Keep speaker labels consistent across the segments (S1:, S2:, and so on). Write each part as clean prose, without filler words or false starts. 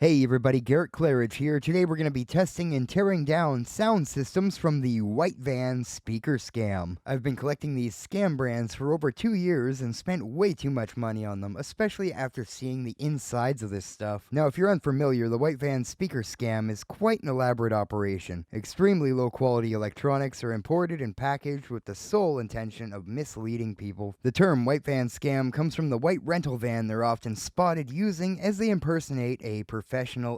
S1: Hey everybody, Garrett Claridge here. Today we're going to be testing and tearing down sound systems from the white van speaker scam. I've been collecting these scam brands for over 2 years and spent way too much money on them, especially after seeing the insides of this stuff. Now if you're unfamiliar, the white van speaker scam is quite an elaborate operation. Extremely low quality electronics are imported and packaged with the sole intention of misleading people. The term white van scam comes from the white rental van they're often spotted using as they impersonate a professional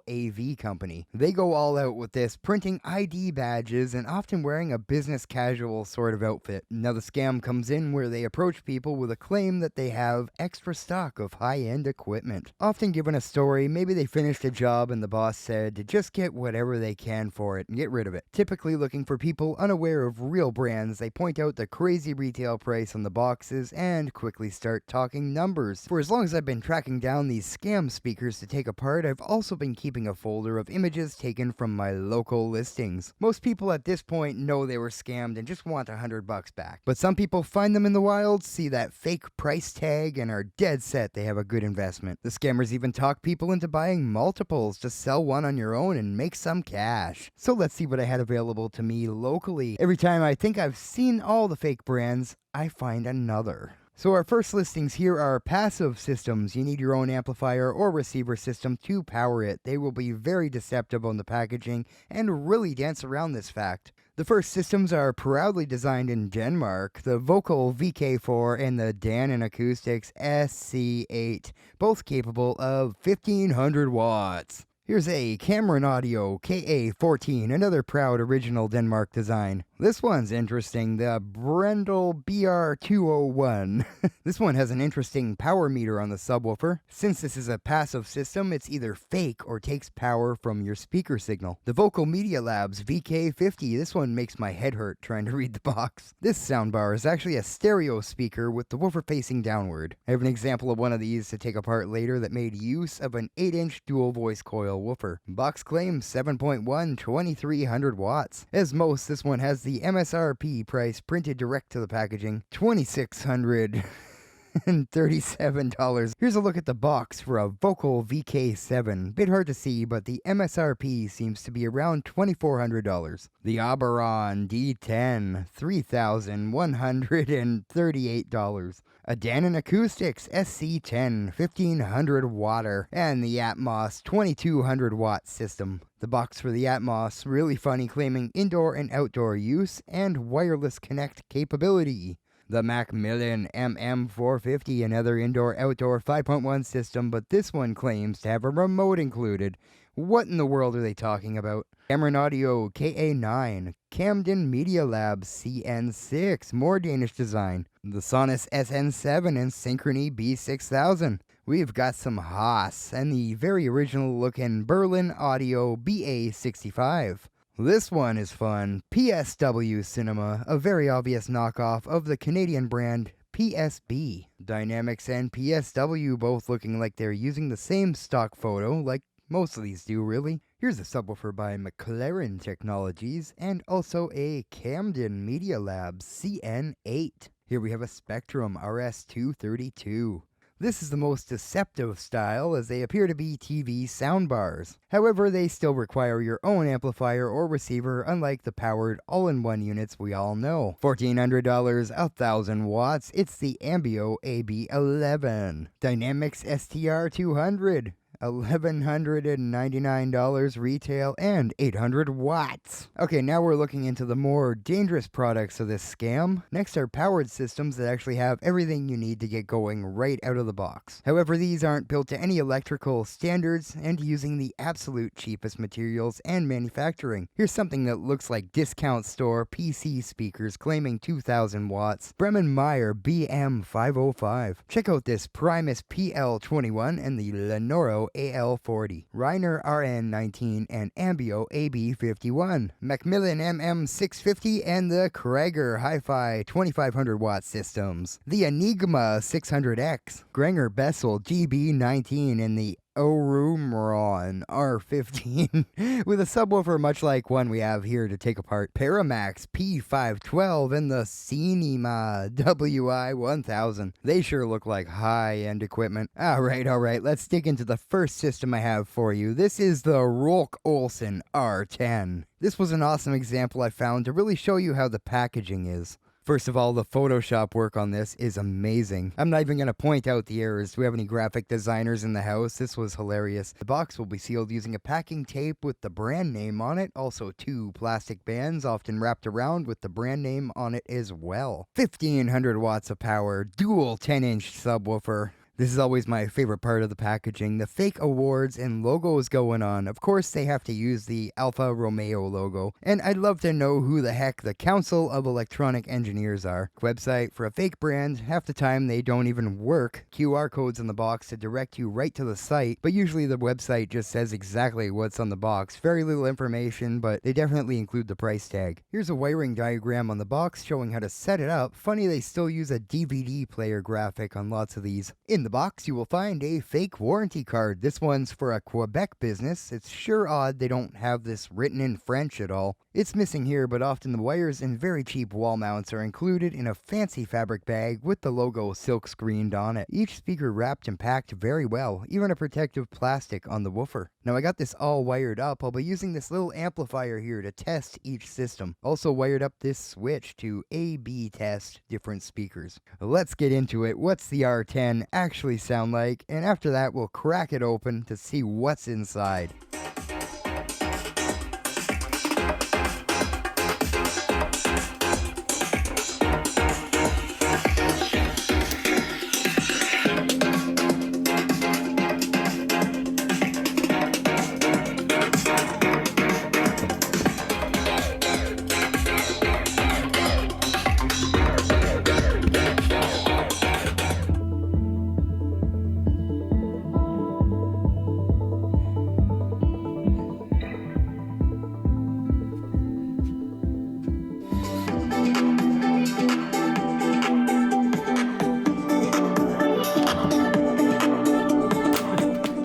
S1: AV company. They go all out with this, printing ID badges and often wearing a business casual sort of outfit. Now the scam comes in where they approach people with a claim that they have extra stock of high-end equipment. Often given a story, maybe they finished a job and the boss said to just get whatever they can for it and get rid of it. Typically looking for people unaware of real brands, they point out the crazy retail price on the boxes and quickly start talking numbers. For as long as I've been tracking down these scam speakers to take apart, I've also been keeping a folder of images taken from my local listings. Most people at this point know they were scammed and just want $100 back. But some people find them in the wild, see that fake price tag, and are dead set they have a good investment. The scammers even talk people into buying multiples to sell one on your own and make some cash. So let's see what I had available to me locally. Every time I think I've seen all the fake brands, I find another. So our first listings here are passive systems. You need your own amplifier or receiver system to power it. They will be very deceptive on the packaging and really dance around this fact. The first systems are proudly designed in Denmark, the Vocal VK4 and the Dresden Acoustics SC8, both capable of 1500 watts. Here's a Cameron Audio KA14, another proud original Denmark design. This one's interesting, the Brendel BR201. This one has an interesting power meter on the subwoofer. Since this is a passive system, it's either fake or takes power from your speaker signal. The Vocal Media Labs VK50, this one makes my head hurt trying to read the box. This soundbar is actually a stereo speaker with the woofer facing downward. I have an example of one of these to take apart later that made use of an 8-inch dual voice coil woofer. Box claims 7.1, 2300 watts. As most, this one has the MSRP price printed direct to the packaging, $2,637. Here's a look at the box for a Vocal VK7. Bit hard to see, but the MSRP seems to be around $2,400. The Orumrohn D10, $3,138. A Dresden Acoustics SC10, 1500 watt, and the Atmos 2200 watt system. The box for the Atmos, really funny, claiming indoor and outdoor use and wireless connect capability. The Macmillan MM450, another indoor-outdoor 5.1 system, but this one claims to have a remote included. What in the world are they talking about? Cameron Audio KA9, Camden Media Labs CN6, more Danish design. The Sonus SN7 and Synchrony B6000. We've got some Haas and the very original looking Berlin Audio BA65. This one is fun. PSW Cinema, a very obvious knockoff of the Canadian brand PSB. Dynamics and PSW both looking like they're using the same stock photo, like most of these do really. Here's a subwoofer by Sutherland Technologies and also a Camden Media Labs CN8. Here we have a Spectrum RS232. This is the most deceptive style as they appear to be TV soundbars. However, they still require your own amplifier or receiver, unlike the powered all-in-one units we all know. $1,400, 1000 watts, it's the Ambio AB11. Dynamics STR200. $1,199 retail and 800 watts. Okay, now we're looking into the more dangerous products of this scam. Next are powered systems that actually have everything you need to get going right out of the box. However, these aren't built to any electrical standards and using the absolute cheapest materials and manufacturing. Here's something that looks like discount store PC speakers claiming 2000 watts. Bremen Meyer BM505. Check out this Primus PL21 and the Lenoro AL40, Reiner RN19 and Ambio AB51, Macmillan MM650 and the Krager Hi-Fi 2500 watt systems, the Enigma 600X, Granger Bessel GB19 and the Orumrohn R10 with a subwoofer much like one we have here to take apart, Paramax P512, and the Cinema WI1000. They sure look like high-end equipment. Alright, let's dig into the first system I have for you. This is the Rul Olsen R10. This was an awesome example I found to really show you how the packaging is. First of all, the Photoshop work on this is amazing. I'm not even going to point out the errors. Do we have any graphic designers in the house? This was hilarious. The box will be sealed using a packing tape with the brand name on it. Also 2 plastic bands often wrapped around with the brand name on it as well. 1500 watts of power, dual 10-inch subwoofer. This is always my favorite part of the packaging, the fake awards and logos going on. Of course, they have to use the Alfa Romeo logo. And I'd love to know who the heck the Council of Electronic Engineers are. Website for a fake brand, half the time they don't even work. QR codes on the box to direct you right to the site, but usually the website just says exactly what's on the box. Very little information, but they definitely include the price tag. Here's a wiring diagram on the box showing how to set it up. Funny they still use a DVD player graphic on lots of these. In the box, you will find a fake warranty card. This one's for a Quebec business. It's sure odd they don't have this written in French at all. It's missing here, but often the wires and very cheap wall mounts are included in a fancy fabric bag with the logo silk screened on it. Each speaker wrapped and packed very well, even a protective plastic on the woofer. Now I got this all wired up. I'll be using this little amplifier here to test each system. Also wired up this switch to A/B test different speakers. Let's get into it. What's the R10 actually sound like? And after that we'll crack it open to see what's inside.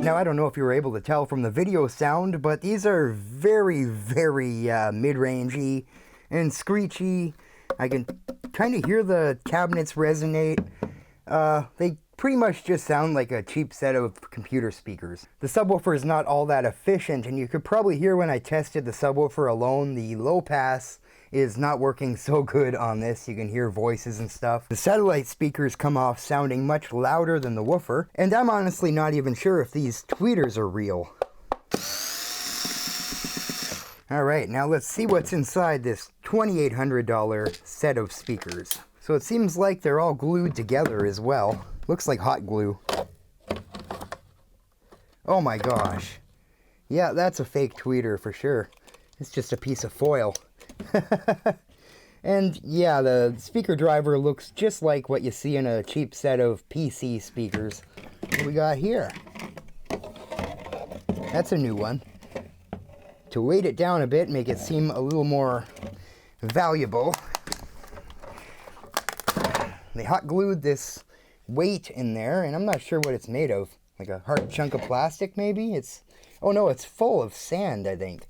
S1: Now, I don't know if you were able to tell from the video sound, but these are very, very mid-rangey and screechy. I can kind of hear the cabinets resonate. They pretty much just sound like a cheap set of computer speakers. The subwoofer is not all that efficient, and you could probably hear when I tested the subwoofer alone, the low pass is not working so good on this. You can hear voices and stuff. The satellite speakers come off sounding much louder than the woofer, and I'm honestly not even sure if these tweeters are real. Alright, now let's see what's inside this $2,800 set of speakers. So it seems like they're all glued together as well. Looks like hot glue. Oh my gosh. Yeah, that's a fake tweeter for sure. It's just a piece of foil. And yeah, the speaker driver looks just like what you see in a cheap set of PC speakers. What we got here? That's a new one. To weight it down a bit, make it seem a little more valuable, they hot glued this weight in there, and I'm not sure what it's made of. Like a hard chunk of plastic, maybe? Oh no, it's full of sand, I think.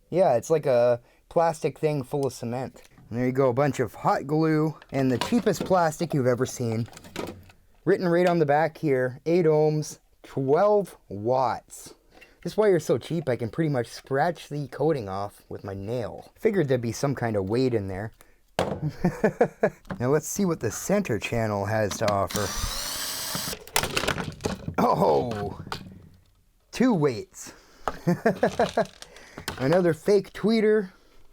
S1: Yeah, it's like a plastic thing full of cement. And there you go, a bunch of hot glue and the cheapest plastic you've ever seen. Written right on the back here, 8 ohms, 12 watts. This wire is so cheap I can pretty much scratch the coating off with my nail. Figured there'd be some kind of weight in there. Now let's see what the center channel has to offer. Oh! 2 weights. Another fake tweeter.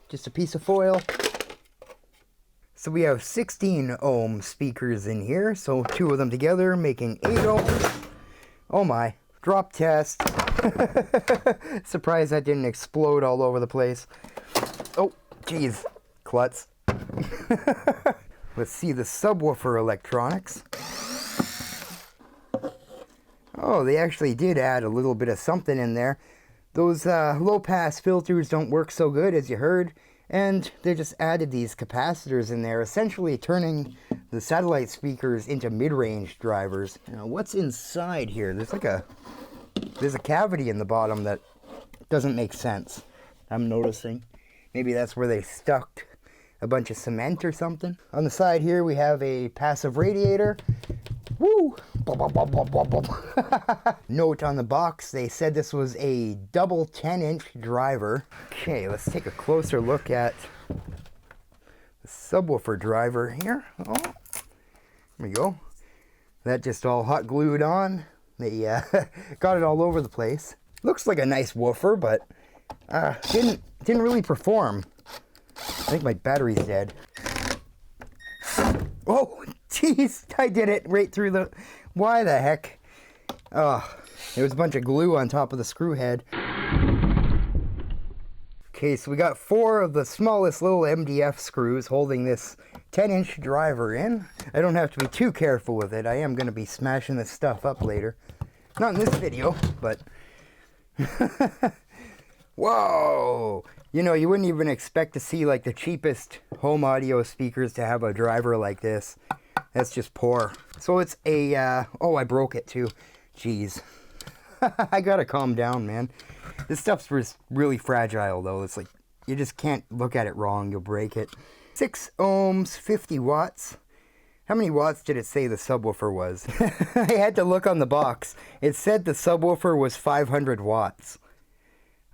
S1: Just a piece of foil. So we have 16 ohm speakers in here, so 2 of them together making 8 ohms. Oh my, drop test. Surprised that didn't explode all over the place. Oh, jeez, klutz. Let's see the subwoofer electronics. Oh, they actually did add a little bit of something in there. Those low-pass filters don't work so good, as you heard, and they just added these capacitors in there, essentially turning the satellite speakers into mid-range drivers. Now, what's inside here? There's like a There's a cavity in the bottom that doesn't make sense, I'm noticing. Maybe that's where they stuck a bunch of cement or something. On the side here we have a passive radiator. Woo! Note on the box, they said this was a double 10-inch driver. Okay, let's take a closer look at the subwoofer driver here. Oh, there we go. That just all hot glued on. They got it all over the place. Looks like a nice woofer, but didn't really perform. I think my battery's dead. Oh, jeez, I did it right through the... Why the heck? Oh, there was a bunch of glue on top of the screw head. Okay, so we got 4 of the smallest little MDF screws holding this 10-inch driver in. I don't have to be too careful with it. I am going to be smashing this stuff up later. Not in this video, but... Whoa! You know, you wouldn't even expect to see like the cheapest home audio speakers to have a driver like this. That's just poor. So it's a, oh, I broke it too. Jeez. I gotta calm down, man. This stuff's really fragile though. It's like, you just can't look at it wrong, you'll break it. 6 ohms, 50 watts. How many watts did it say the subwoofer was? I had to look on the box. It said the subwoofer was 500 watts.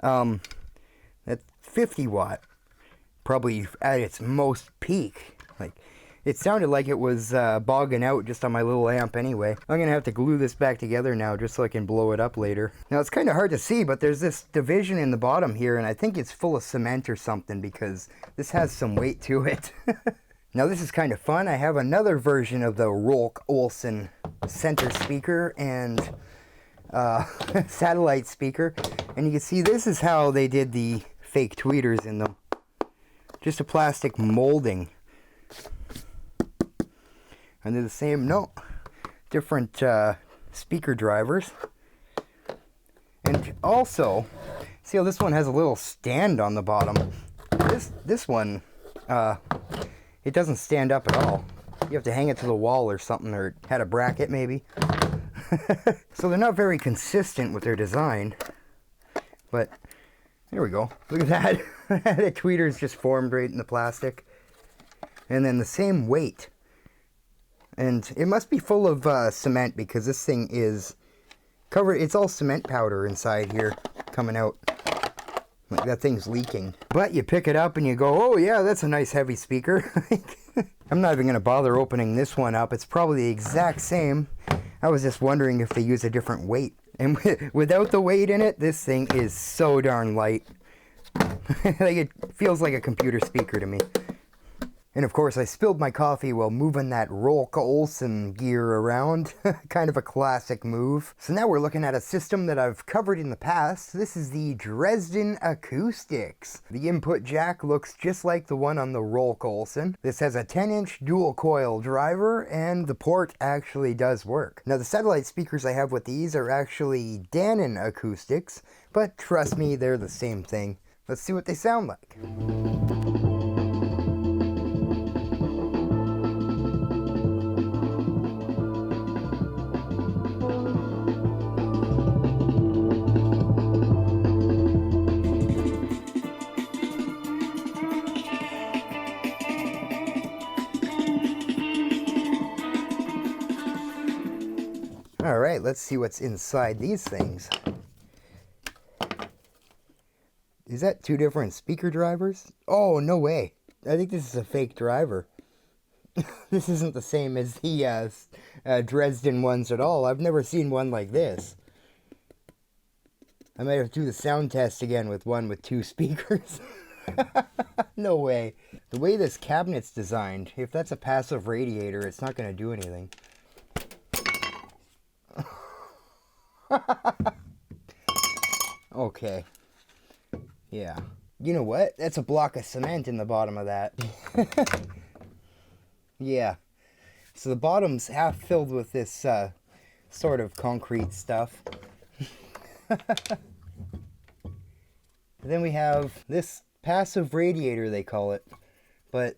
S1: That's 50 watt. Probably at its most peak. Like, it sounded like it was bogging out just on my little amp anyway. I'm gonna have to glue this back together now just so I can blow it up later. Now it's kind of hard to see, but there's this division in the bottom here, and I think it's full of cement or something because this has some weight to it. Now this is kind of fun. I have another version of the Rul Olsen center speaker and satellite speaker, and you can see this is how they did the fake tweeters in them. Just a plastic molding. And they're the same, no, different speaker drivers. And also, see how this one has a little stand on the bottom. This one, it doesn't stand up at all. You have to hang it to the wall or something, or it had a bracket maybe. So they're not very consistent with their design. But there we go. Look at that. The tweeter's just formed right in the plastic. And then the same weight. And it must be full of cement because this thing is covered. It's all cement powder inside here coming out. Like that thing's leaking. But you pick it up and you go, oh yeah, that's a nice heavy speaker. I'm not even going to bother opening this one up. It's probably the exact same. I was just wondering if they use a different weight. And without the weight in it, this thing is so darn light. Like it feels like a computer speaker to me. And of course I spilled my coffee while moving that Rul Olsen gear around. Kind of a classic move. So now we're looking at a system that I've covered in the past. This is the Dresden Acoustics. The input jack looks just like the one on the Rul Olsen. This has a 10-inch dual coil driver and the port actually does work. Now the satellite speakers I have with these are actually Dresden Acoustics, but trust me, they're the same thing. Let's see what they sound like. Alright, let's see what's inside these things. Is that 2 different speaker drivers? Oh, no way. I think this is a fake driver. This isn't the same as the Dresden ones at all. I've never seen one like this. I might have to do the sound test again with one with 2 speakers. No way. The way this cabinet's designed, if that's a passive radiator, it's not going to do anything. Okay. Yeah. You know what? That's a block of cement in the bottom of that. Yeah. So the bottom's half filled with this sort of concrete stuff. Then we have this passive radiator, they call it. But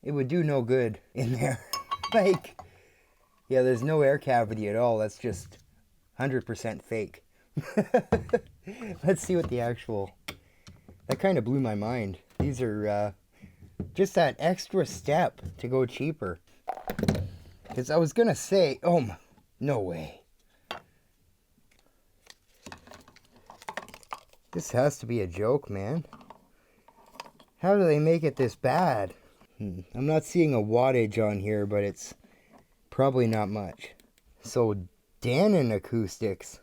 S1: it would do no good in there. Like, yeah, there's no air cavity at all. That's just 100% fake. Let's see what the actual... That kind of blew my mind. These are just that extra step to go cheaper. Because I was going to say... Oh, no way. This has to be a joke, man. How do they make it this bad? I'm not seeing a wattage on here, but it's probably not much. So, Dresden Acoustics.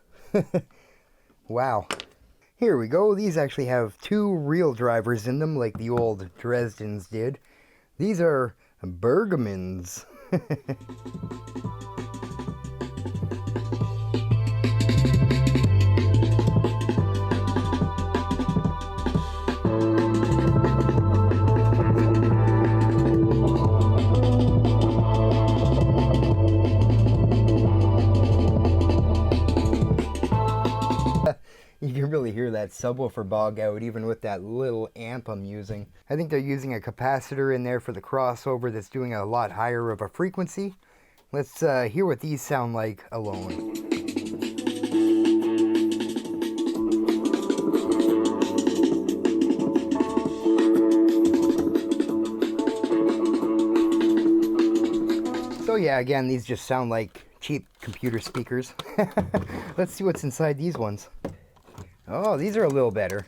S1: Wow. Here we go. These actually have 2 real drivers in them, like the old Dresdens did. These are Bergmans. You can really hear that subwoofer bog out even with that little amp I'm using. I think they're using a capacitor in there for the crossover that's doing a lot higher of a frequency. Let's hear what these sound like alone. So yeah, again, these just sound like cheap computer speakers. Let's see what's inside these ones. Oh, these are a little better.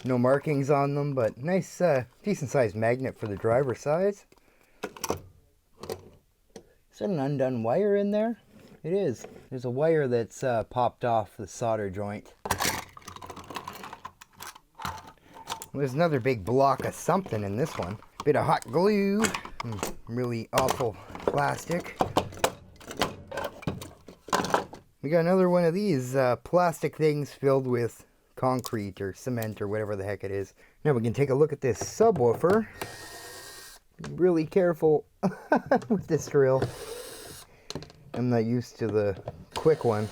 S1: No markings on them, but nice, decent sized magnet for the driver size. Is that an undone wire in there? It is. There's a wire that's popped off the solder joint. There's another big block of something in this one. Bit of hot glue. Really awful plastic. We got another one of these plastic things filled with concrete or cement or whatever the heck it is. Now we can take a look at this subwoofer. Be really careful with this drill. I'm not used to the quick one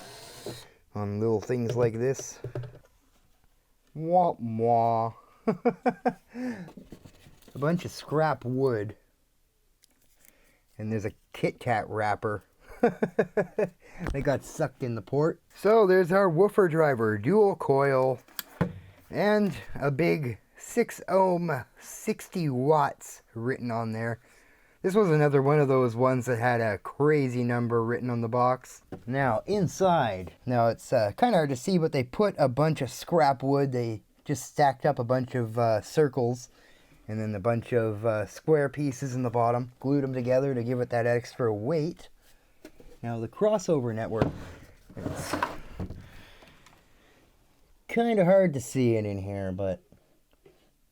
S1: on little things like this. Wah wah. A bunch of scrap wood. And there's a Kit Kat wrapper. They got sucked in the port. So there's our woofer driver, dual coil, and a big 6 ohm, 60 watts written on there. This was another one of those ones that had a crazy number written on the box. Now inside, now it's kind of hard to see, but they put a bunch of scrap wood. They just stacked up a bunch of circles and then a bunch of square pieces in the bottom, glued them together to give it that extra weight. Now the crossover network, it's kind of hard to see it in here, but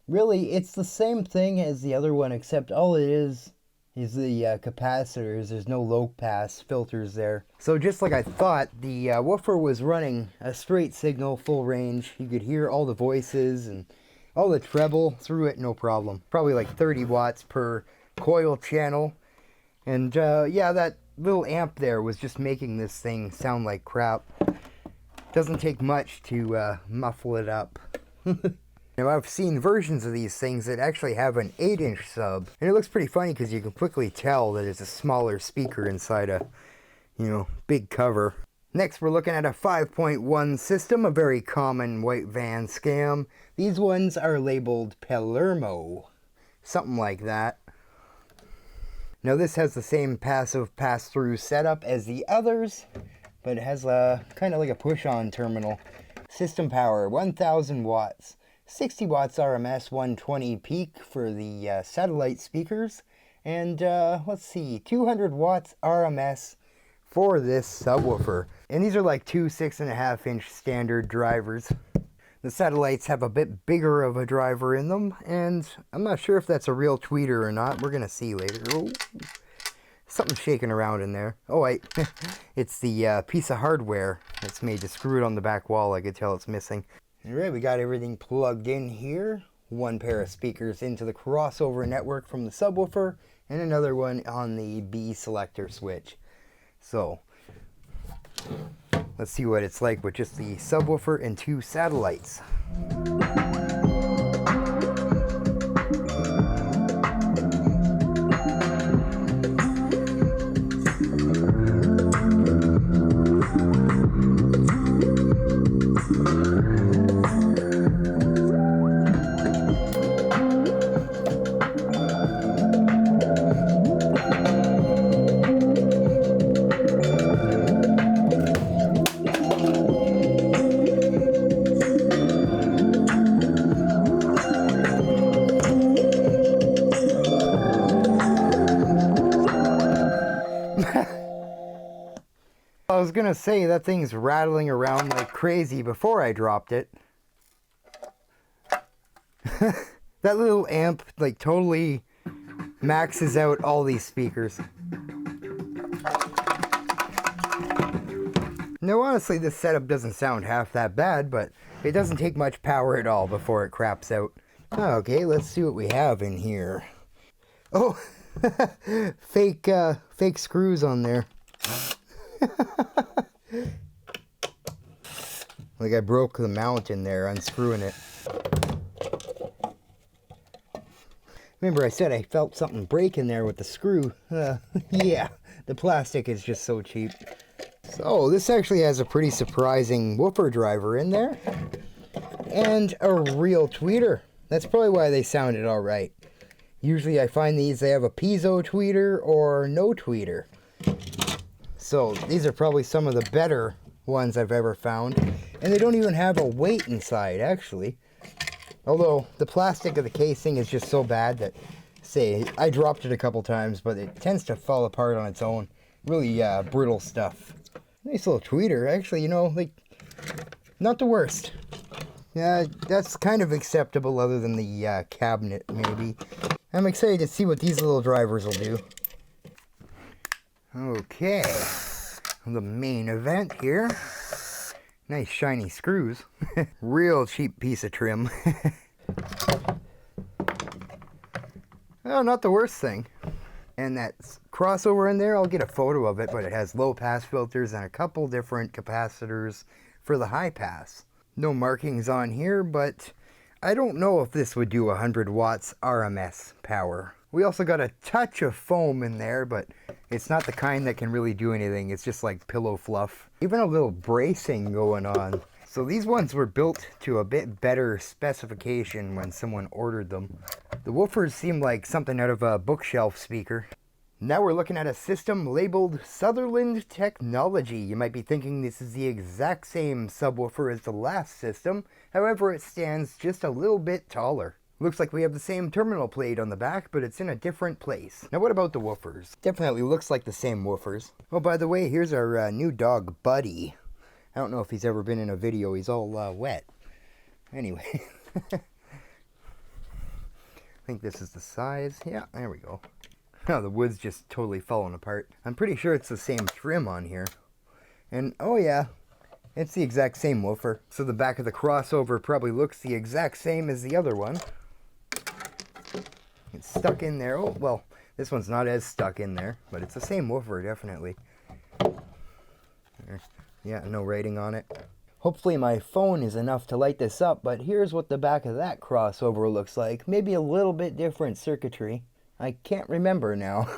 S1: really it's the same thing as the other one, except all it is the capacitors. There's no low pass filters there. So just like I thought, the woofer was running a straight signal, full range. You could hear all the voices and all the treble through it, no problem. Probably like 30 watts per coil channel. And yeah, that little amp there was just making this thing sound like crap. Doesn't take much to muffle it up. Now I've seen versions of these things that actually have an 8-inch sub, and it looks pretty funny because you can quickly tell that it's a smaller speaker inside a, you know, big cover. Next we're looking at a 5.1 system, a very common white van scam. These ones are labeled Palmo, something like that. Now this has the same passive pass-through setup as the others, but it has a kind of like a push-on terminal. System power, 1000 watts. 60 watts RMS, 120 peak for the satellite speakers. And let's see, 200 watts RMS for this subwoofer. And these are like two 6.5-inch standard drivers. The satellites have a bit bigger of a driver in them, and I'm not sure if that's a real tweeter or not. We're gonna see later. Oh, something's shaking around in there. Oh wait, it's the piece of hardware that's made to screw it on the back wall. I could tell it's missing. Alright, we got everything plugged in here. One pair of speakers into the crossover network from the subwoofer, and another one on the B selector switch. So let's see what it's like with just the subwoofer and two satellites. I was gonna say that thing's rattling around like crazy before I dropped it. That little amp like totally maxes out all these speakers. Now honestly, this setup doesn't sound half that bad, but it doesn't take much power at all before it craps out. Okay, let's see what we have in here. Oh, fake screws on there. Like I broke the mount in there, unscrewing it. Remember I said I felt something break in there with the screw. Yeah, the plastic is just so cheap. So this actually has a pretty surprising woofer driver in there. And a real tweeter. That's probably why they sounded alright. Usually I find they have a piezo tweeter or no tweeter. So these are probably some of the better ones I've ever found. And they don't even have a weight inside, actually. Although the plastic of the casing is just so bad that, say, I dropped it a couple times, but it tends to fall apart on its own. Really brittle stuff. Nice little tweeter. Actually, you know, like, not the worst. Yeah, that's kind of acceptable other than the cabinet, maybe. I'm excited to see what these little drivers will do. Okay, the main event here. Nice shiny screws. Real cheap piece of trim. Oh, not the worst thing. And that crossover in there, I'll get a photo of it, but it has low pass filters and a couple different capacitors for the high pass. No markings on here, but I don't know if this would do 100 watts RMS power. We also got a touch of foam in there, but it's not the kind that can really do anything. It's just like pillow fluff. Even a little bracing going on. So these ones were built to a bit better specification when someone ordered them. The woofers seem like something out of a bookshelf speaker. Now we're looking at a system labeled Sutherland Technology. You might be thinking this is the exact same subwoofer as the last system. However, it stands just a little bit taller. Looks like we have the same terminal plate on the back, but it's in a different place. Now what about the woofers? Definitely looks like the same woofers. Oh, by the way, here's our new dog, Buddy. I don't know if he's ever been in a video. He's all wet. Anyway. I think this is the size. Yeah, there we go. Oh, the wood's just totally falling apart. I'm pretty sure it's the same trim on here. And, oh yeah, it's the exact same woofer. So the back of the crossover probably looks the exact same as the other one. It's stuck in there. Oh, well, this one's not as stuck in there, but it's the same woofer, definitely. Yeah, no rating on it. Hopefully my phone is enough to light this up, but here's what the back of that crossover looks like. Maybe a little bit different circuitry. I can't remember now.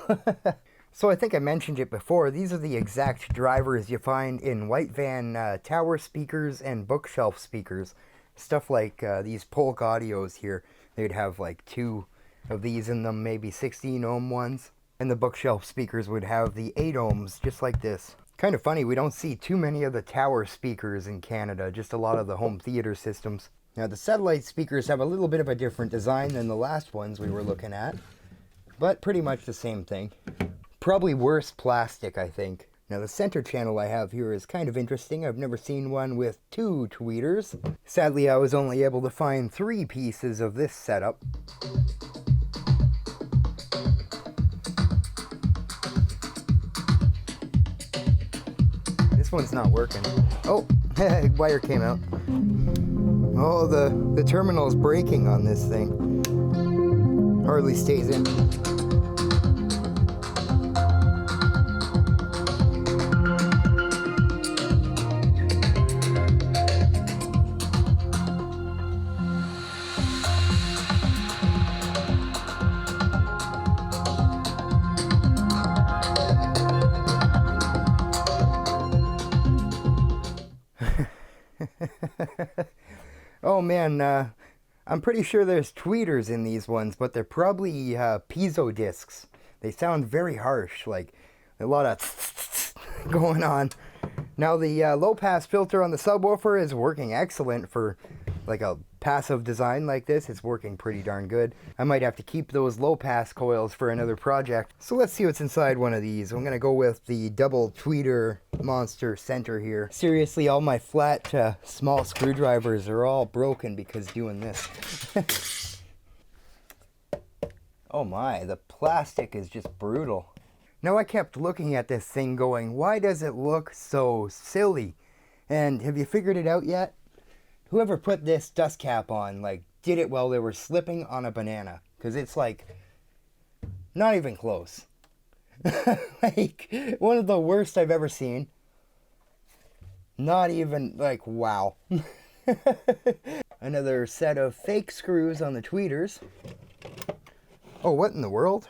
S1: So I think I mentioned it before. These are the exact drivers you find in white van tower speakers and bookshelf speakers. Stuff like these Polk Audios here. They'd have like 2 of these in them, maybe 16 ohm ones. And the bookshelf speakers would have the 8 ohms, just like this. Kind of funny, we don't see too many of the tower speakers in Canada, just a lot of the home theater systems. Now the satellite speakers have a little bit of a different design than the last ones we were looking at, but pretty much the same thing. Probably worse plastic, I think. Now the center channel I have here is kind of interesting. I've never seen one with 2 tweeters. Sadly, I was only able to find 3 pieces of this setup. This one's not working. Oh, wire came out. Oh, the terminal is breaking on this thing. Hardly stays in. Oh man, I'm pretty sure there's tweeters in these ones, but they're probably piezo discs. They sound very harsh, like a lot of going on. Now the low pass filter on the subwoofer is working excellent for like a passive design like this, it's working pretty darn good. I might have to keep those low pass coils for another project. So let's see what's inside one of these. I'm gonna go with the double tweeter monster center here. Seriously, all my flat to small screwdrivers are all broken because doing this. Oh my, the plastic is just brutal. Now I kept looking at this thing going, why does it look so silly? And have you figured it out yet? Whoever put this dust cap on, like, did it while they were slipping on a banana. Because it's, like, not even close. Like, one of the worst I've ever seen. Not even, like, wow. Another set of fake screws on the tweeters. Oh, what in the world?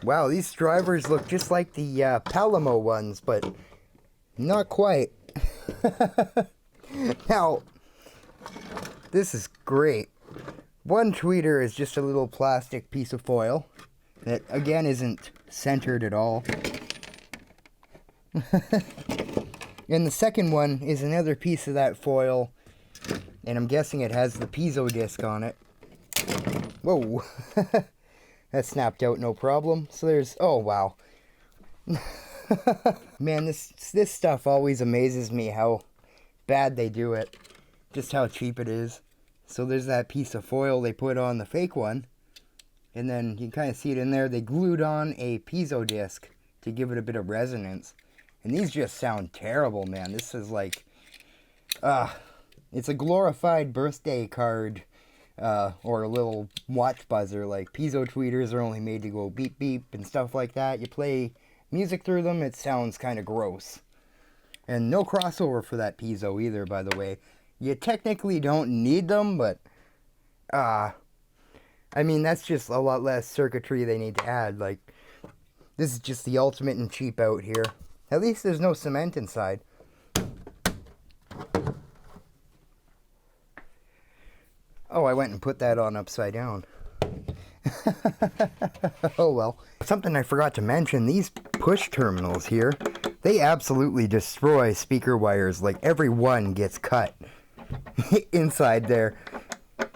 S1: Wow, these drivers look just like the Palmo ones, but not quite. Now, this is great. One tweeter is just a little plastic piece of foil that, again, isn't centered at all. And the second one is another piece of that foil, and I'm guessing it has the piezo disc on it. Whoa. That snapped out no problem. So there's, oh wow. Man, this stuff always amazes me how bad they do it. Just how cheap it is. So there's that piece of foil they put on the fake one. And then you can kind of see it in there. They glued on a piezo disc to give it a bit of resonance. And these just sound terrible, man. This is like, it's a glorified birthday card. Or a little watch buzzer. Like, piezo tweeters are only made to go beep beep and stuff like that. You play music through them, it sounds kind of gross. And no crossover for that piezo either, by the way. You technically don't need them, but I mean, that's just a lot less circuitry they need to add. Like, this is just the ultimate and cheap out here. At least there's no cement inside. Oh, I went and put that on upside down. Oh well. Something I forgot to mention, these push terminals here, they absolutely destroy speaker wires. Like, every one gets cut inside there.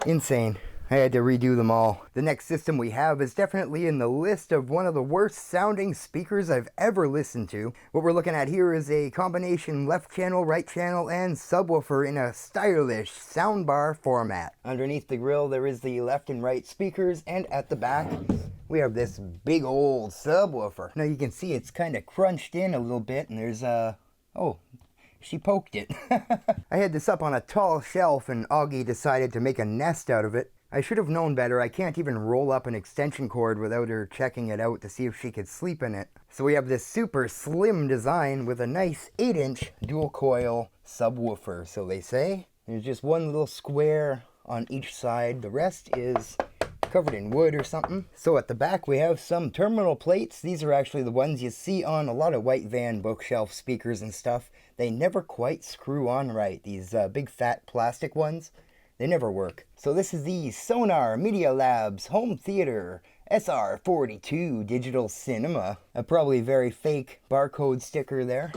S1: Insane. I had to redo them all. The next system we have is definitely in the list of one of the worst sounding speakers I've ever listened to. What we're looking at here is a combination left channel, right channel, and subwoofer in a stylish soundbar format. Underneath the grille there is the left and right speakers, and at the back we have this big old subwoofer. Now you can see it's kind of crunched in a little bit, and there's oh, she poked it. I had this up on a tall shelf and Augie decided to make a nest out of it. I should have known better. I can't even roll up an extension cord without her checking it out to see if she could sleep in it. So we have this super slim design with a nice 8-inch dual coil subwoofer, so they say. There's just one little square on each side. The rest is covered in wood or something. So at the back we have some terminal plates. These are actually the ones you see on a lot of white van bookshelf speakers and stuff. They never quite screw on right. These big fat plastic ones. They never work. So this is the Sonar Media Labs Home Theater SR42 Digital Cinema. A probably very fake barcode sticker there.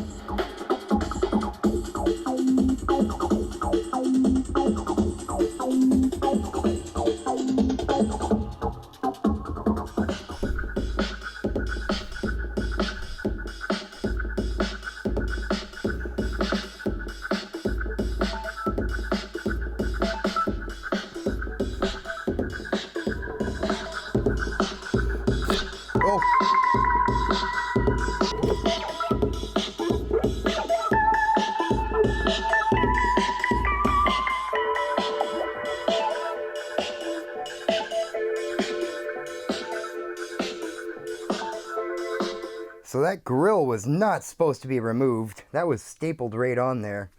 S1: Oh. So that grill was not supposed to be removed. That was stapled right on there.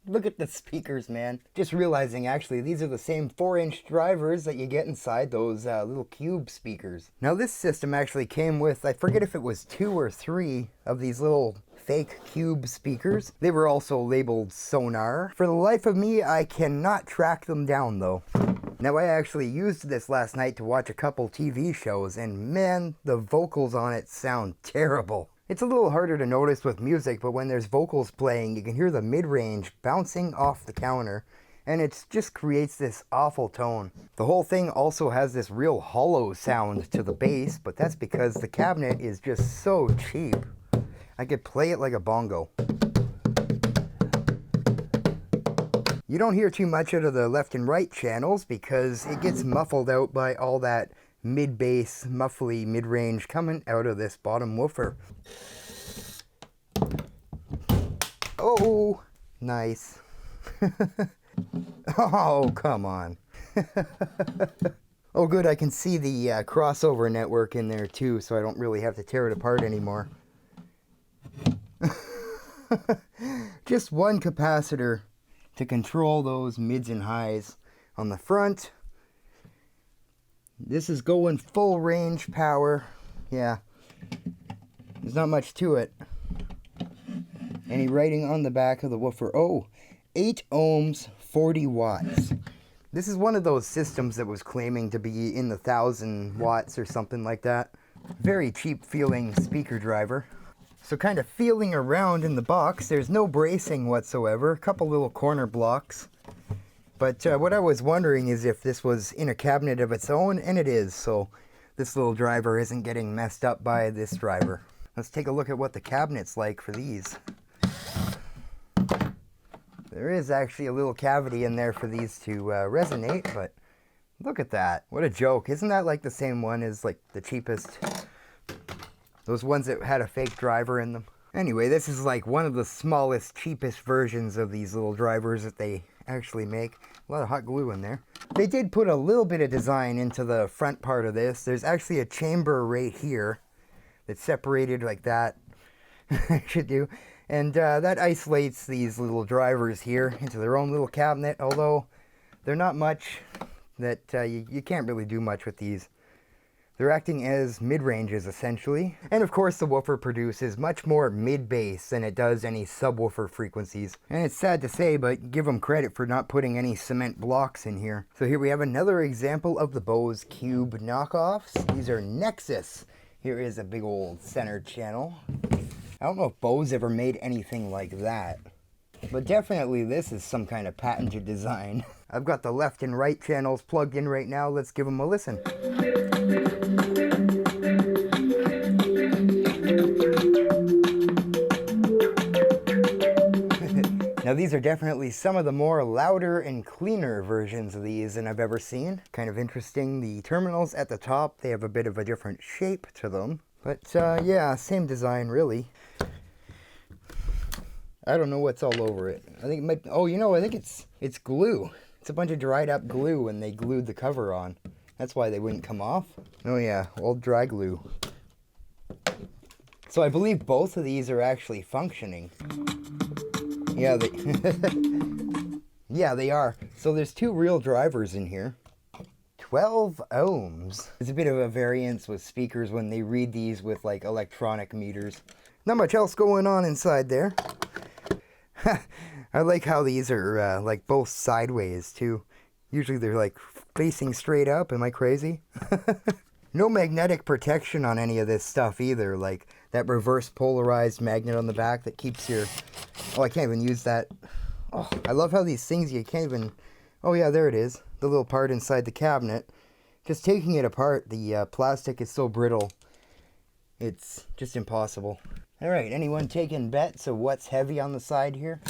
S1: Look at the speakers, man. Just realizing, actually, these are the same 4-inch drivers that you get inside those little cube speakers. Now, this system actually came with, I forget if it was 2 or 3 of these little fake cube speakers. They were also labeled Sonar. For the life of me, I cannot track them down, though. Now, I actually used this last night to watch a couple TV shows, and man, the vocals on it sound terrible. It's a little harder to notice with music, but when there's vocals playing, you can hear the mid-range bouncing off the counter, and it just creates this awful tone. The whole thing also has this real hollow sound to the bass, but that's because the cabinet is just so cheap. I could play it like a bongo. You don't hear too much out of the left and right channels because it gets muffled out by all that mid-bass, muffly mid-range coming out of this bottom woofer. Oh, nice. Oh, come on. Oh, good, I can see the crossover network in there too, so I don't really have to tear it apart anymore. Just one capacitor to control those mids and highs on the front. This is going full range power. Yeah, there's not much to it. Any writing on the back of the woofer? Oh, 8 ohms, 40 watts. This is one of those systems that was claiming to be in the 1,000 watts or something like that. Very cheap feeling speaker driver. So kind of feeling around in the box, there's no bracing whatsoever, a couple little corner blocks. But what I was wondering is if this was in a cabinet of its own, and it is, so this little driver isn't getting messed up by this driver. Let's take a look at what the cabinet's like for these. There is actually a little cavity in there for these to resonate, but look at that. What a joke. Isn't that like the same one as like the cheapest? Those ones that had a fake driver in them. Anyway, this is like one of the smallest, cheapest versions of these little drivers that they actually make. A lot of hot glue in there. They did put a little bit of design into the front part of this. There's actually a chamber right here that's separated like that. Should do. And that isolates these little drivers here into their own little cabinet, although they're not much that you can't really do much with these. They're acting as mid-ranges, essentially. And of course, the woofer produces much more mid-bass than it does any subwoofer frequencies. And it's sad to say, but give them credit for not putting any cement blocks in here. So here we have another example of the Bose Cube knockoffs. These are Nexis. Here is a big old center channel. I don't know if Bose ever made anything like that. But definitely this is some kind of patented design. I've got the left and right channels plugged in right now. Let's give them a listen. Now these are definitely some of the more louder and cleaner versions of these than I've ever seen. Kind of interesting. The terminals at the top, they have a bit of a different shape to them. But yeah, same design really. I don't know what's all over it. I think it might, oh, you know, I think it's glue. It's a bunch of dried up glue and they glued the cover on. That's why they wouldn't come off. Oh yeah, old dry glue. So I believe both of these are actually functioning. Yeah, yeah, they are. So there's 2 real drivers in here. 12 ohms. There's a bit of a variance with speakers when they read these with like electronic meters. Not much else going on inside there. I like how these are like both sideways too. Usually they're like facing straight up. Am I crazy? No magnetic protection on any of this stuff either. Like that reverse polarized magnet on the back that keeps your... Oh, I can't even use that. Oh, I love how these things you can't even... Oh yeah, there it is. The little part inside the cabinet. Just taking it apart, the plastic is so brittle. It's just impossible. Alright, anyone taking bets of what's heavy on the side here?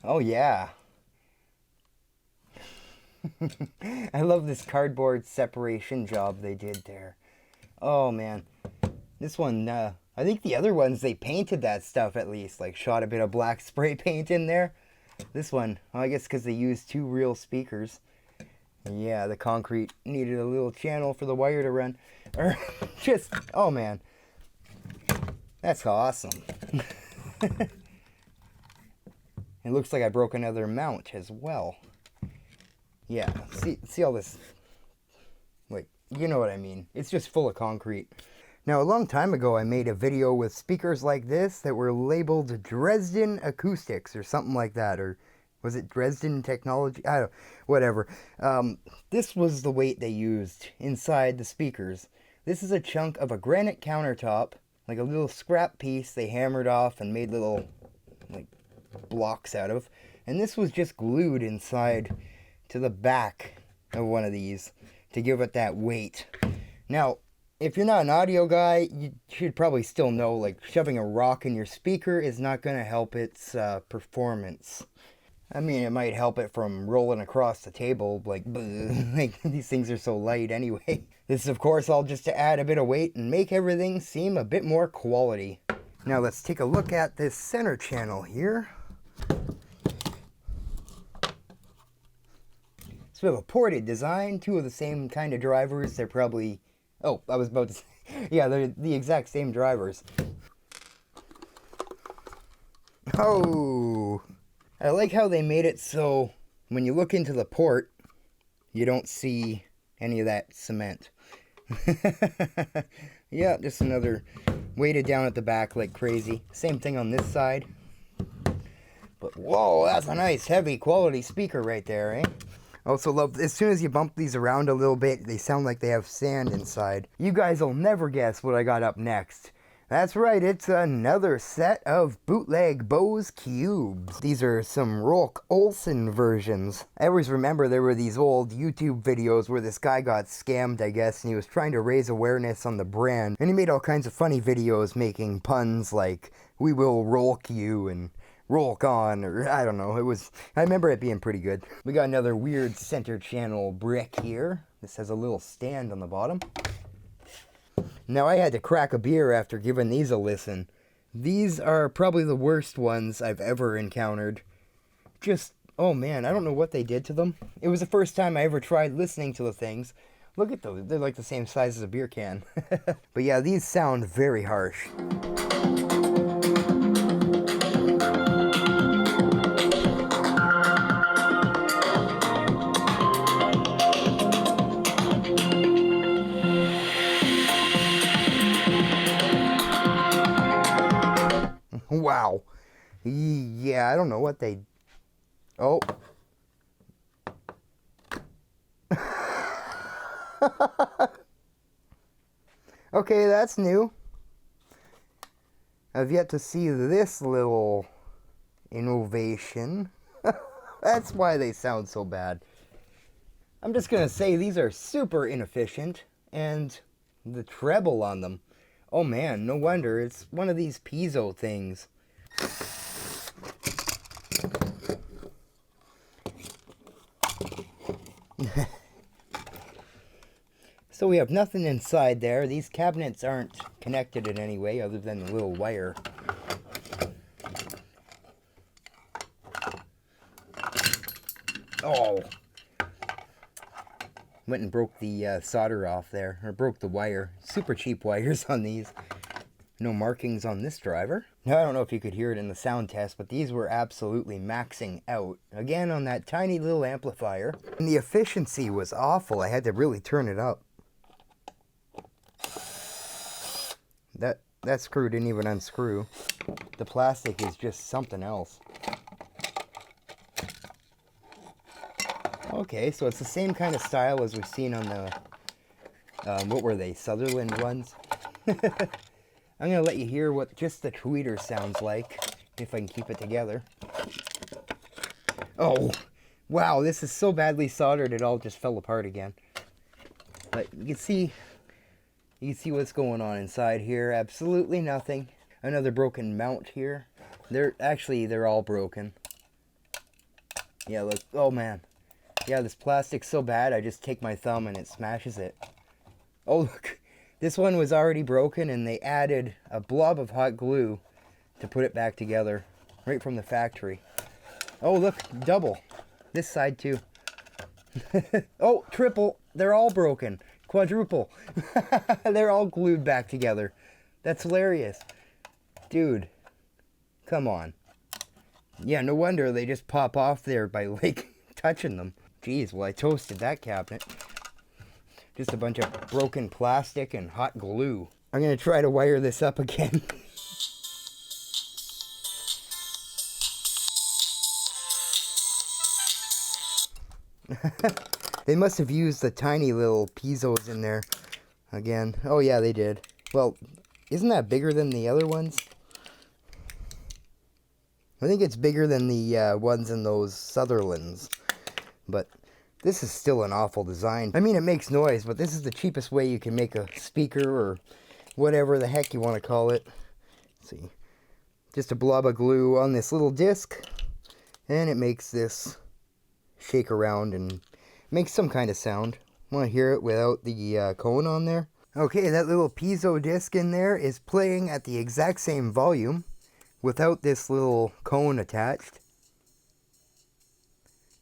S1: Oh yeah. I love this cardboard separation job they did there. Oh man. This one, I think the other ones, they painted that stuff at least. Like shot a bit of black spray paint in there. This one, well, I guess because they used 2 real speakers. Yeah, the concrete needed a little channel for the wire to run. Just, oh man. That's awesome. It looks like I broke another mount as well. Yeah, see all this, like, you know what I mean. It's just full of concrete. Now, a long time ago, I made a video with speakers like this that were labeled Dresden Acoustics or something like that, or Was it Dresden Technology? I don't, whatever. This was the weight they used inside the speakers. This is a chunk of a granite countertop, like a little scrap piece they hammered off and made little, like, blocks out of. And this was just glued inside to the back of one of these to give it that weight. Now, if you're not an audio guy, you should probably still know, like, shoving a rock in your speaker is not going to help its performance. I mean, it might help it from rolling across the table, like, like, these things are so light anyway. This is, of course, all just to add a bit of weight and make everything seem a bit more quality. Now, let's take a look at this center channel here. It's a bit of a ported design, two of the same kind of drivers. They're probably, oh, I was about to say, yeah, they're the exact same drivers. Oh, I like how they made it so when you look into the port, you don't see any of that cement. Yeah, just another weighted down at the back like crazy. Same thing on this side. But whoa, that's a nice heavy quality speaker right there, eh? Also love, as soon as you bump these around a little bit, they sound like they have sand inside. You guys will never guess what I got up next. That's right, it's another set of bootleg Bose Cubes. These are some Rul Olsen versions. I always remember there were these old YouTube videos where this guy got scammed, I guess, and he was trying to raise awareness on the brand. And he made all kinds of funny videos making puns like, "We will rolk you," and "Rolk on," or I don't know. I remember it being pretty good. We got another weird center channel brick here. This has a little stand on the bottom. Now, I had to crack a beer after giving these a listen. These are probably the worst ones I've ever encountered. Just, oh man, I don't know what they did to them. It was the first time I ever tried listening to the things. Look at those, they're like the same size as a beer can. But yeah, these sound very harsh. Wow. Yeah, I don't know what they... Oh. Okay, that's new. I've yet to see this little innovation. That's why they sound so bad. I'm just gonna say these are super inefficient, and the treble on them. Oh man, no wonder. It's one of these piezo things. So we have nothing inside there. These cabinets aren't connected in any way other than the little wire. Oh! Went and broke the solder off there, or broke the wire. Super cheap wires on these. No markings on this driver. Now, I don't know if you could hear it in the sound test, but these were absolutely maxing out. Again, on that tiny little amplifier. And the efficiency was awful. I had to really turn it up. That screw didn't even unscrew. The plastic is just something else. Okay, so it's the same kind of style as we've seen on the, what were they, Sutherland ones? I'm going to let you hear what just the tweeter sounds like, if I can keep it together. Oh, wow, this is so badly soldered it all just fell apart again. But you can see what's going on inside here. Absolutely nothing. Another broken mount here. They're all broken. Yeah, look, oh man. Yeah, this plastic's so bad, I just take my thumb and it smashes it. Oh, look. This one was already broken, and they added a blob of hot glue to put it back together, right from the factory. Oh, look, double. This side, too. Oh, triple. They're all broken. Quadruple. They're all glued back together. That's hilarious. Dude, come on. Yeah, no wonder they just pop off there by, like, touching them. Jeez, well, I toasted that cabinet. Just a bunch of broken plastic and hot glue. I'm going to try to wire this up again. They must have used the tiny little piezos in there again. Oh yeah, they did. Well, isn't that bigger than the other ones? I think it's bigger than the ones in those Sutherlands. But this is still an awful design. I mean, it makes noise, but this is the cheapest way you can make a speaker or whatever the heck you want to call it. Let's see. Just a blob of glue on this little disc, and it makes this shake around and makes some kind of sound. Want to hear it without the cone on there? Okay, that little piezo disc in there is playing at the exact same volume without this little cone attached.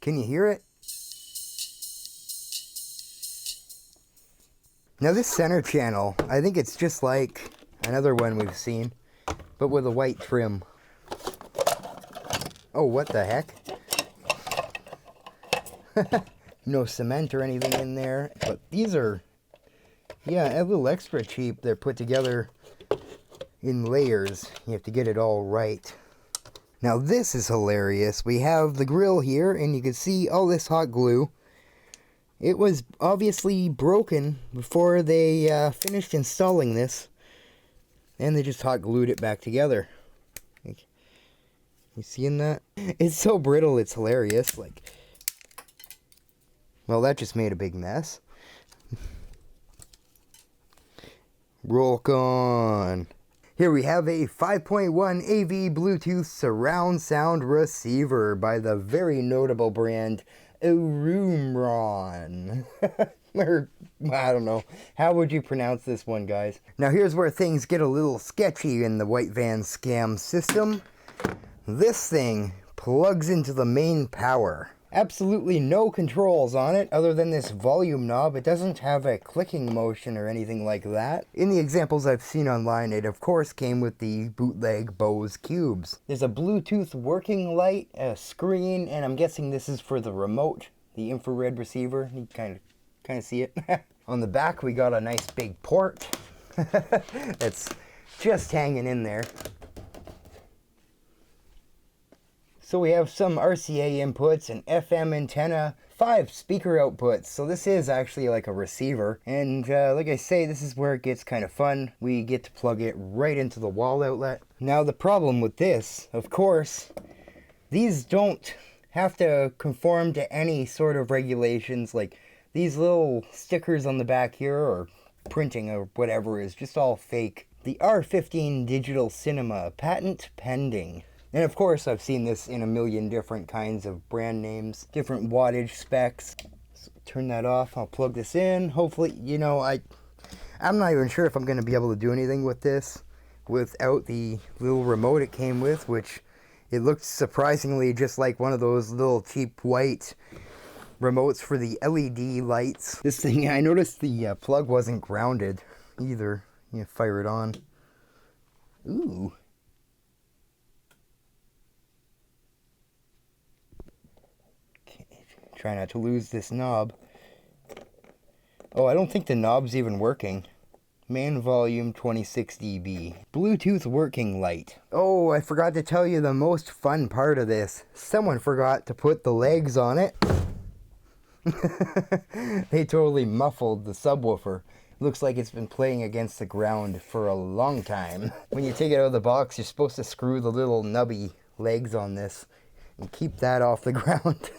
S1: Can you hear it? Now this center channel, I think it's just like another one we've seen, but with a white trim. Oh, what the heck? No cement or anything in there, but these are, yeah, a little extra cheap. They're put together in layers. You have to get it all right. Now this is hilarious. We have the grill here, and you can see all this hot glue. It was obviously broken before they finished installing this, and they just hot glued it back together. Like, you seeing that? It's so brittle, it's hilarious. Like, well, that just made a big mess. Roll on. Here we have a 5.1 AV Bluetooth surround sound receiver by the very notable brand Orumrohn. Or, I don't know. How would you pronounce this one, guys? Now here's where things get a little sketchy in the white van scam system. This thing plugs into the main power. Absolutely no controls on it other than this volume knob. It doesn't have a clicking motion or anything like that. In the examples I've seen online, it of course came with the bootleg Bose cubes. There's a Bluetooth working light, a screen, and I'm guessing this is for the remote, the infrared receiver. You kind of see it. On the back we got a nice big port. It's just hanging in there. So we have some RCA inputs, an FM antenna, 5 speaker outputs. So this is actually like a receiver. And like I say, this is where it gets kind of fun. We get to plug it right into the wall outlet. Now the problem with this, of course, these don't have to conform to any sort of regulations. Like these little stickers on the back here, or printing or whatever, is just all fake. The R15 Digital Cinema, patent pending. And of course, I've seen this in a million different kinds of brand names, different wattage specs. So turn that off. I'll plug this in. Hopefully, you know, I'm not even sure if I'm going to be able to do anything with this without the little remote it came with, which it looked surprisingly just like one of those little cheap white remotes for the LED lights. This thing, I noticed the plug wasn't grounded either. You fire it on. Ooh. Try not to lose this knob. Oh, I don't think the knob's even working. Main volume 26 dB. Bluetooth working light. Oh, I forgot to tell you the most fun part of this. Someone forgot to put the legs on it. They totally muffled the subwoofer. Looks like it's been playing against the ground for a long time. When you take it out of the box, you're supposed to screw the little nubby legs on this and keep that off the ground.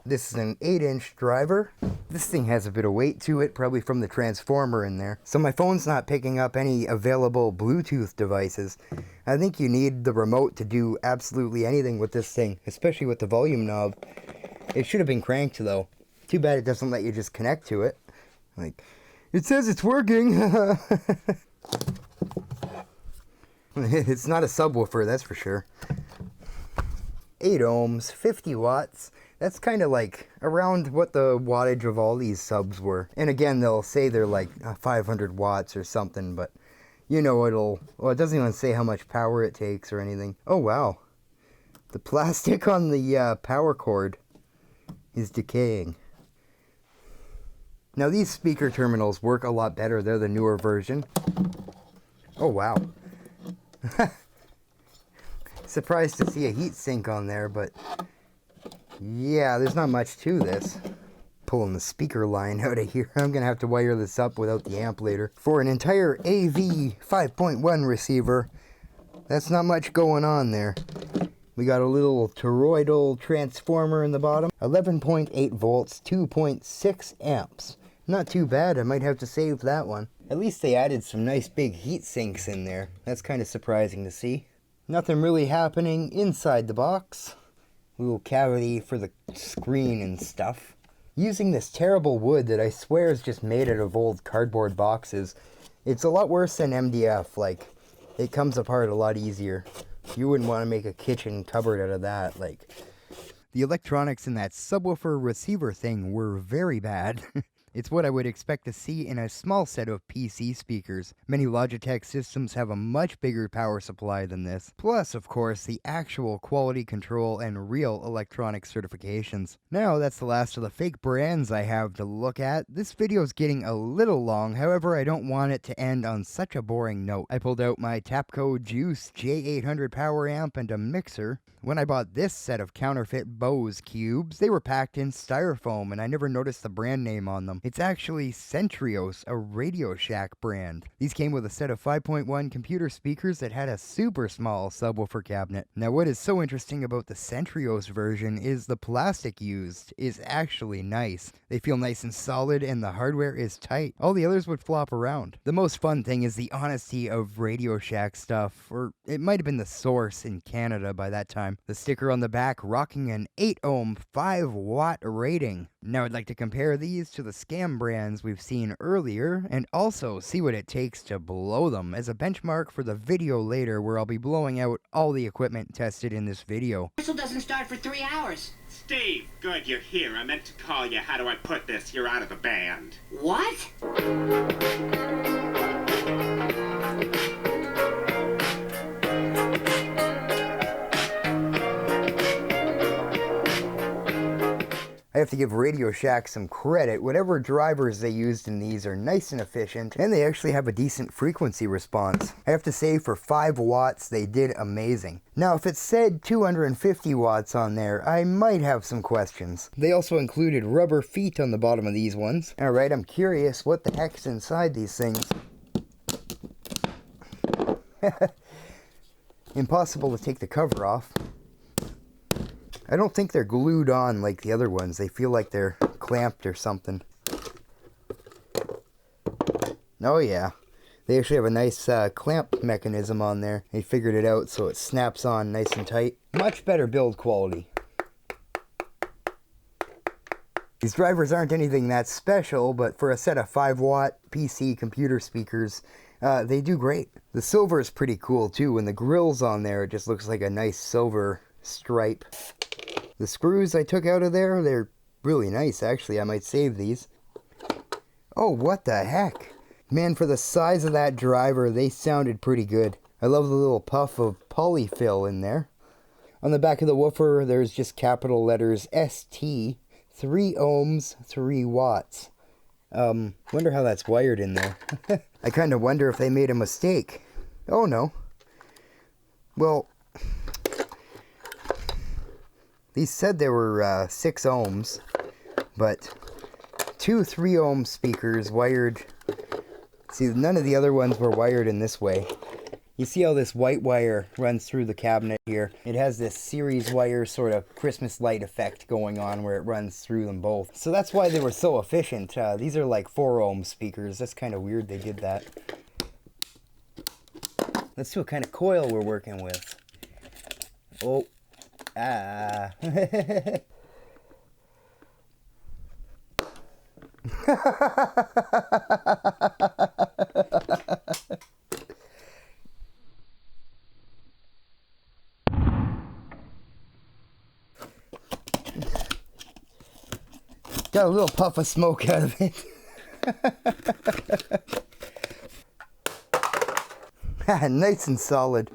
S1: This is an 8-inch driver. This thing has a bit of weight to it, probably from the transformer in there. So my phone's not picking up any available Bluetooth devices. I think you need the remote to do absolutely anything with this thing, especially with the volume knob. It should have been cranked though. Too bad it doesn't let you just connect to it. Like, it says it's working. It's not a subwoofer, that's for sure. 8 ohms, 50 watts. That's kind of like around what the wattage of all these subs were. And again, they'll say they're like 500 watts or something, but you know well, it doesn't even say how much power it takes or anything. Oh wow. The plastic on the power cord is decaying. Now these speaker terminals work a lot better. They're the newer version. Oh wow. Surprised to see a heat sink on there, but Yeah, there's not much to this. Pulling the speaker line out of here. I'm gonna have to wire this up without the amp later. For an entire AV 5.1 receiver, that's not much going on there. We got a little toroidal transformer in the bottom. 11.8 volts, 2.6 amps. Not too bad, I might have to save that one. At least they added some nice big heat sinks in there. That's kind of surprising to see. Nothing really happening inside the box. Little cavity for the screen and stuff. Using this terrible wood that I swear is just made out of old cardboard boxes. It's a lot worse than MDF, like, it comes apart a lot easier. You wouldn't want to make a kitchen cupboard out of that, like. The electronics in that subwoofer receiver thing were very bad. It's what I would expect to see in a small set of PC speakers. Many Logitech systems have a much bigger power supply than this. Plus, of course, the actual quality control and real electronic certifications. Now, that's the last of the fake brands I have to look at. This video is getting a little long, however, I don't want it to end on such a boring note. I pulled out my Tapco Juice J800 power amp and a mixer. When I bought this set of counterfeit Bose cubes, they were packed in styrofoam and I never noticed the brand name on them. It's actually Centrios, a Radio Shack brand. These came with a set of 5.1 computer speakers that had a super small subwoofer cabinet. Now what is so interesting about the Centrios version is the plastic used is actually nice. They feel nice and solid and the hardware is tight. All the others would flop around. The most fun thing is the honesty of Radio Shack stuff, or it might have been the Source in Canada by that time. The sticker on the back rocking an 8 ohm 5 watt rating. Now I'd like to compare these to the scam brands we've seen earlier and also see what it takes to blow them as a benchmark for the video later where I'll be blowing out all the equipment tested in this video.
S2: Rehearsal doesn't start for 3 hours.
S3: Steve, good you're here. I meant to call you. How do I put this? You're out of the band.
S2: What?
S1: I have to give Radio Shack some credit. Whatever drivers they used in these are nice and efficient, and they actually have a decent frequency response. I have to say, for 5 watts, they did amazing. Now, if it said 250 watts on there, I might have some questions. They also included rubber feet on the bottom of these ones. Alright, I'm curious what the heck's inside these things. Impossible to take the cover off. I don't think they're glued on like the other ones. They feel like they're clamped or something. Oh yeah. They actually have a nice clamp mechanism on there. They figured it out so it snaps on nice and tight. Much better build quality. These drivers aren't anything that special, but for a set of 5 watt PC computer speakers, they do great. The silver is pretty cool too, and the grills on there, it just looks like a nice silver stripe. The screws I took out of there, they're really nice actually. I might save these. Oh, what the heck? Man, for the size of that driver, they sounded pretty good. I love the little puff of polyfill in there. On the back of the woofer, there's just capital letters ST, 3 ohms, 3 watts. Wonder how that's wired in there. I kind of wonder if they made a mistake. Oh no. Well, these said they were 6 ohms, but 2 3 ohm speakers wired. See, none of the other ones were wired in this way. You see how this white wire runs through the cabinet here? It has this series wire sort of Christmas light effect going on where it runs through them both. So that's why they were so efficient. These are like 4 ohm speakers. That's kind of weird they did that. Let's see what kind of coil we're working with. Oh. Ah. Got a little puff of smoke out of it. Nice and solid.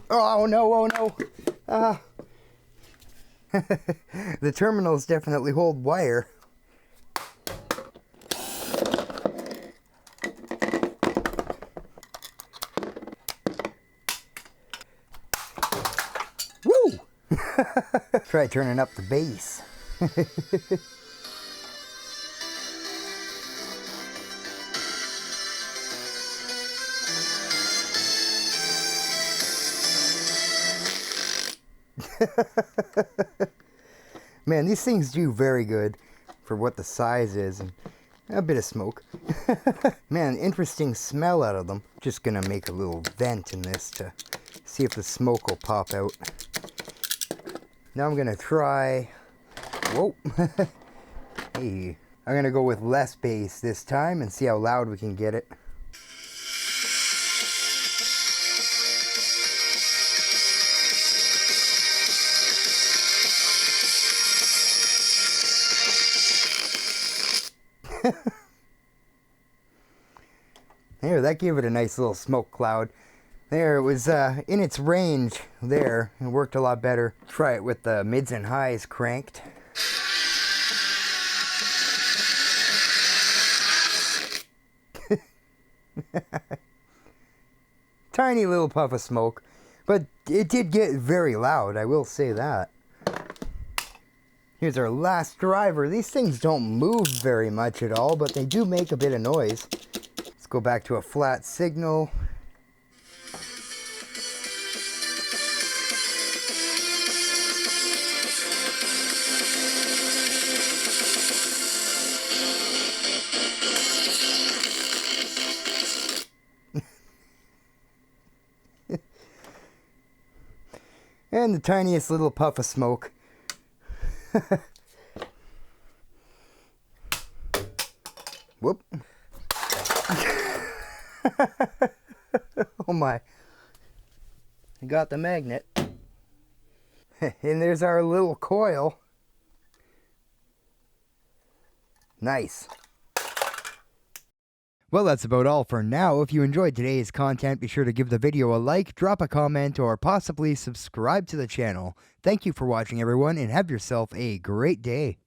S1: Oh no, oh no. The terminals definitely hold wire. Woo! Try turning up the bass. Man, these things do very good for what the size is, and a bit of smoke. Man, interesting smell out of them. Just gonna make a little vent in this to see if the smoke will pop out. Now I'm gonna try... Whoa! Hey, I'm gonna go with less bass this time and see how loud we can get it. There, that gave it a nice little smoke cloud. There, it was in its range there. It worked a lot better. Try it with the mids and highs cranked. Tiny little puff of smoke, but it did get very loud, I will say that. Here's our last driver. These things don't move very much at all, but they do make a bit of noise. Let's go back to a flat signal. And the tiniest little puff of smoke. Whoop. Oh my. I got the magnet. And there's our little coil. Nice. Well, that's about all for now. If you enjoyed today's content, be sure to give the video a like, drop a comment, or possibly subscribe to the channel. Thank you for watching, everyone, and have yourself a great day.